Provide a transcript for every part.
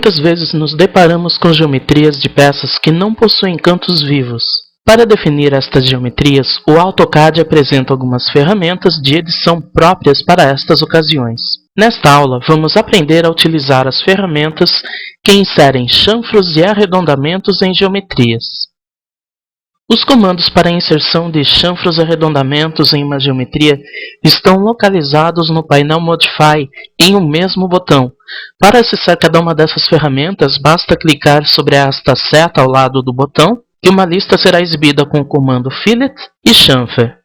Muitas vezes nos deparamos com geometrias de peças que não possuem cantos vivos. Para definir estas geometrias, o AutoCAD apresenta algumas ferramentas de edição próprias para estas ocasiões. Nesta aula, vamos aprender a utilizar as ferramentas que inserem chanfros e arredondamentos em geometrias. Os comandos para a inserção de chanfros e arredondamentos em uma geometria estão localizados no painel Modify em um mesmo botão. Para acessar cada uma dessas ferramentas, basta clicar sobre esta seta ao lado do botão e uma lista será exibida com o comando Fillet e Chamfer.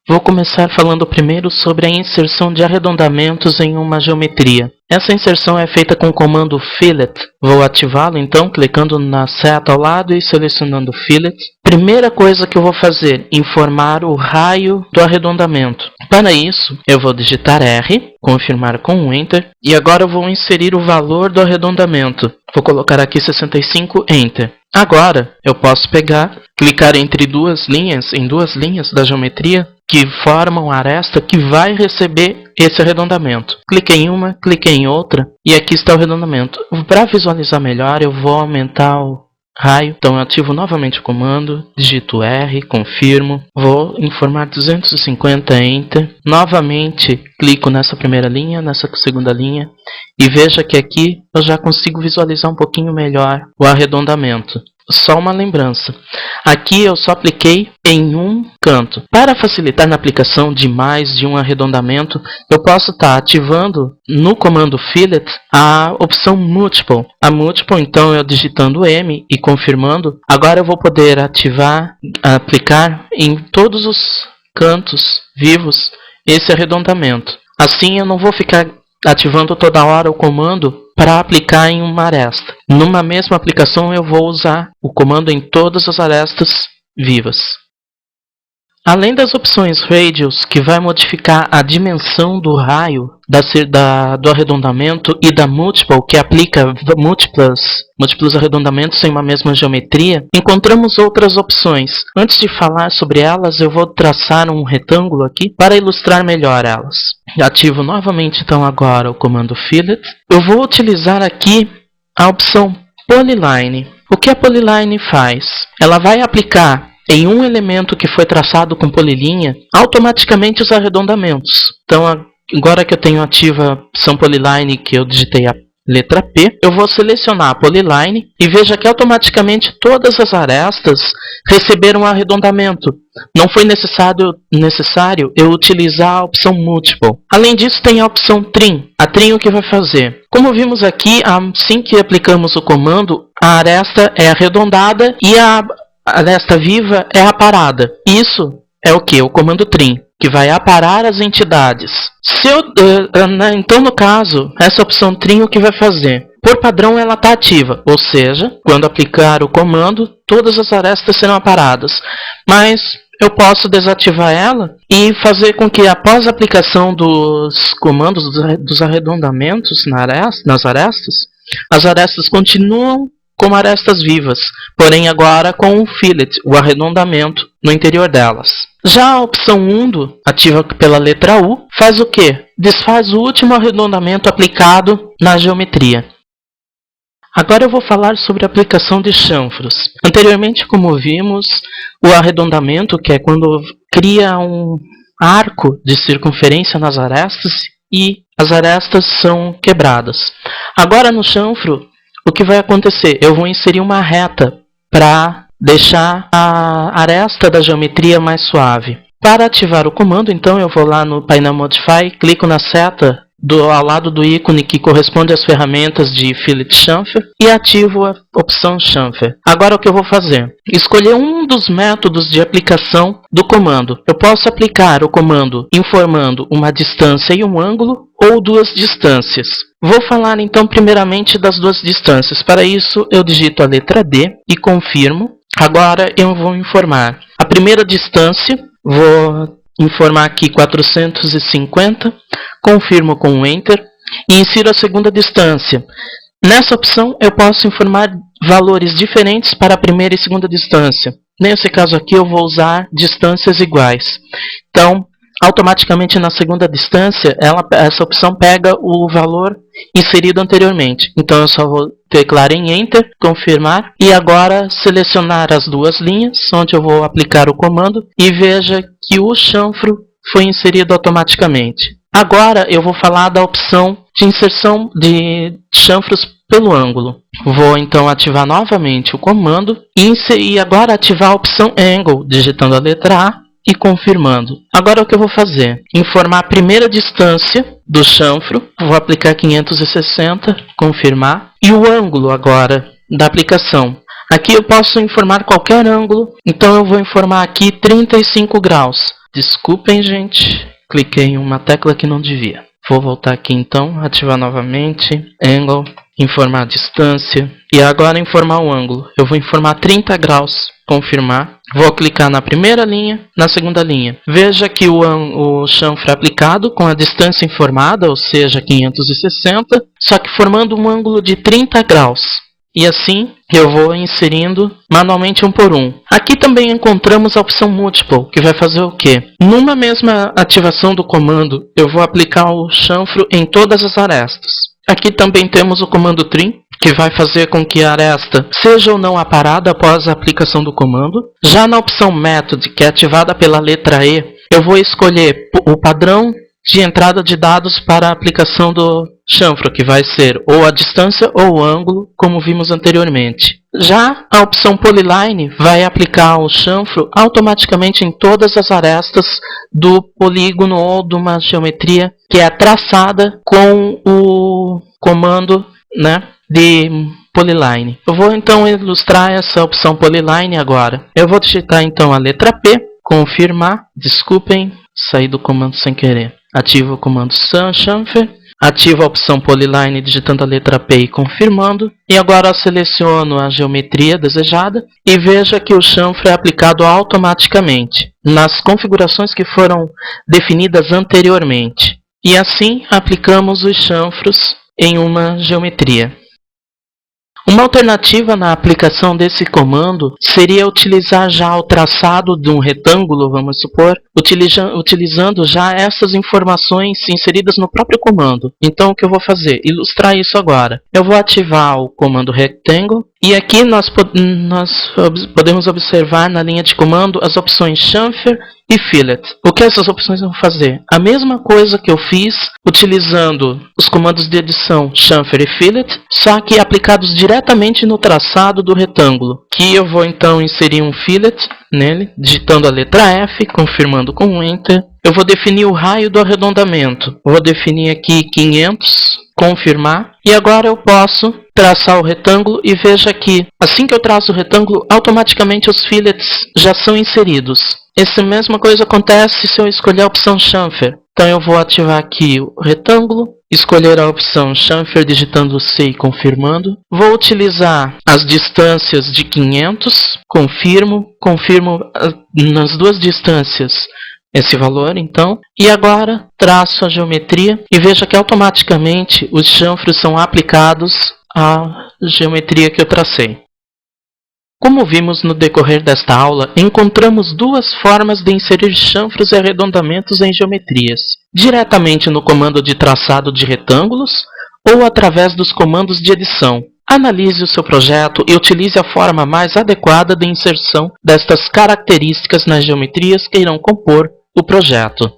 Vou começar falando primeiro sobre a inserção de arredondamentos em uma geometria. Essa inserção é feita com o comando Fillet. Vou ativá-lo então clicando na seta ao lado e selecionando Fillet. Primeira coisa que eu vou fazer, informar o raio do arredondamento. Para isso, eu vou digitar R, confirmar com Enter, e agora eu vou inserir o valor do arredondamento. Vou colocar aqui 65, Enter. Agora, eu posso pegar, clicar em duas linhas da geometria, que formam a aresta que vai receber esse arredondamento. Cliquei em uma, cliquei em outra, e aqui está o arredondamento. Para visualizar melhor, eu vou aumentar o raio. Então eu ativo novamente o comando, digito R, confirmo, vou informar 250, Enter. Novamente clico nessa primeira linha, nessa segunda linha, e veja que aqui eu já consigo visualizar um pouquinho melhor o arredondamento. Só uma lembrança, aqui eu só apliquei em um canto. Para facilitar na aplicação de mais de um arredondamento, eu posso estar ativando no comando Fillet a opção Multiple. A Multiple, então, eu digitando M e confirmando, agora eu vou poder aplicar em todos os cantos vivos esse arredondamento. Assim eu não vou ficar ativando toda hora o comando para aplicar em uma aresta. Numa mesma aplicação eu vou usar o comando em todas as arestas vivas. Além das opções Radius, que vai modificar a dimensão do raio do arredondamento, e da Multiple, que aplica múltiplos arredondamentos em uma mesma geometria, encontramos outras opções. Antes de falar sobre elas, eu vou traçar um retângulo aqui para ilustrar melhor elas. Ativo novamente então agora o comando Fillet. Eu vou utilizar aqui a opção Polyline. O que a Polyline faz? Ela vai aplicar em um elemento que foi traçado com polilinha, automaticamente os arredondamentos. Então, agora que eu tenho ativa a opção Polyline, que eu digitei a letra P, eu vou selecionar a Polyline e veja que automaticamente todas as arestas receberam arredondamento. Não foi necessário eu utilizar a opção Multiple. Além disso, tem a opção Trim. A Trim o que vai fazer? Como vimos aqui, assim que aplicamos o comando, a aresta é arredondada e a aresta viva é aparada. Isso é o que? O comando Trim, que vai aparar as entidades. Então, no caso, essa opção Trim o que vai fazer? Por padrão, ela está ativa, ou seja, quando aplicar o comando, todas as arestas serão aparadas. Mas eu posso desativar ela e fazer com que, após a aplicação dos comandos dos arredondamentos nas arestas, as arestas continuam como arestas vivas, porém agora com o Fillet, o arredondamento no interior delas. Já a opção Undo, ativa pela letra U, faz o quê? Desfaz o último arredondamento aplicado na geometria. Agora eu vou falar sobre a aplicação de chanfros. Anteriormente, como vimos, o arredondamento, que é quando cria um arco de circunferência nas arestas e as arestas são quebradas. Agora no chanfro, o que vai acontecer? Eu vou inserir uma reta para deixar a aresta da geometria mais suave. Para ativar o comando, então, eu vou lá no painel Modify, clico na seta ao lado do ícone que corresponde às ferramentas de Fillet Chamfer e ativo a opção Chamfer. Agora o que eu vou fazer? Escolher um dos métodos de aplicação do comando. Eu posso aplicar o comando informando uma distância e um ângulo ou duas distâncias. Vou falar então primeiramente das duas distâncias. Para isso eu digito a letra D e confirmo. Agora eu vou informar a primeira distância, vou informar aqui 450, confirmo com Enter e insiro a segunda distância. Nessa opção eu posso informar valores diferentes para a primeira e segunda distância. Nesse caso aqui eu vou usar distâncias iguais. Então automaticamente na segunda distância, essa opção pega o valor inserido anteriormente. Então eu só vou teclar em Enter, confirmar, e agora selecionar as duas linhas, onde eu vou aplicar o comando, e veja que o chanfro foi inserido automaticamente. Agora eu vou falar da opção de inserção de chanfros pelo ângulo. Vou então ativar novamente o comando e agora ativar a opção Angle, digitando a letra A e confirmando. Agora o que eu vou fazer? Informar a primeira distância do chanfro, vou aplicar 560, confirmar, e o ângulo agora da aplicação. Aqui eu posso informar qualquer ângulo, então eu vou informar aqui 35 graus. Desculpem, gente, cliquei em uma tecla que não devia. Vou voltar aqui então, ativar novamente, Angle, informar a distância e agora informar o ângulo. Eu vou informar 30 graus, confirmar. Vou clicar na primeira linha, na segunda linha. Veja que o chanfro é aplicado com a distância informada, ou seja, 560, só que formando um ângulo de 30 graus. E assim eu vou inserindo manualmente um por um. Aqui também encontramos a opção Multiple, que vai fazer o quê? Numa mesma ativação do comando, eu vou aplicar o chanfro em todas as arestas. Aqui também temos o comando Trim, que vai fazer com que a aresta seja ou não aparada após a aplicação do comando. Já na opção Method, que é ativada pela letra E, eu vou escolher o padrão de entrada de dados para a aplicação do chanfro, que vai ser ou a distância ou o ângulo, como vimos anteriormente. Já a opção Polyline vai aplicar o chanfro automaticamente em todas as arestas do polígono ou de uma geometria que é traçada com o comando, de Polyline. Eu vou então ilustrar essa opção Polyline agora. Eu vou digitar então a letra P, confirmar, desculpem, saí do comando sem querer. Ativo o comando Chanfer, ativo a opção Polyline digitando a letra P e confirmando. E agora seleciono a geometria desejada e veja que o chanfro é aplicado automaticamente nas configurações que foram definidas anteriormente. E assim aplicamos os chanfros em uma geometria. Uma alternativa na aplicação desse comando seria utilizar já o traçado de um retângulo, vamos supor, utilizando já essas informações inseridas no próprio comando. Então o que eu vou fazer? Ilustrar isso agora. Eu vou ativar o comando Rectangle e aqui nós podemos observar na linha de comando as opções Chamfer e Fillet. O que essas opções vão fazer? A mesma coisa que eu fiz utilizando os comandos de edição Chamfer e Fillet, só que aplicados diretamente no traçado do retângulo. Que eu vou então inserir um Fillet nele, digitando a letra F, confirmando com Enter. Eu vou definir o raio do arredondamento. Eu vou definir aqui 500, confirmar. E agora eu posso traçar o retângulo e veja que, assim que eu traço o retângulo, automaticamente os fillets já são inseridos. Essa mesma coisa acontece se eu escolher a opção Chamfer. Então eu vou ativar aqui o retângulo, escolher a opção Chamfer digitando C e confirmando. Vou utilizar as distâncias de 500, confirmo nas duas distâncias esse valor, então. E agora traço a geometria e veja que automaticamente os chanfros são aplicados à geometria que eu tracei. Como vimos no decorrer desta aula, encontramos duas formas de inserir chanfros e arredondamentos em geometrias: diretamente no comando de traçado de retângulos ou através dos comandos de edição. Analise o seu projeto e utilize a forma mais adequada de inserção destas características nas geometrias que irão compor o projeto.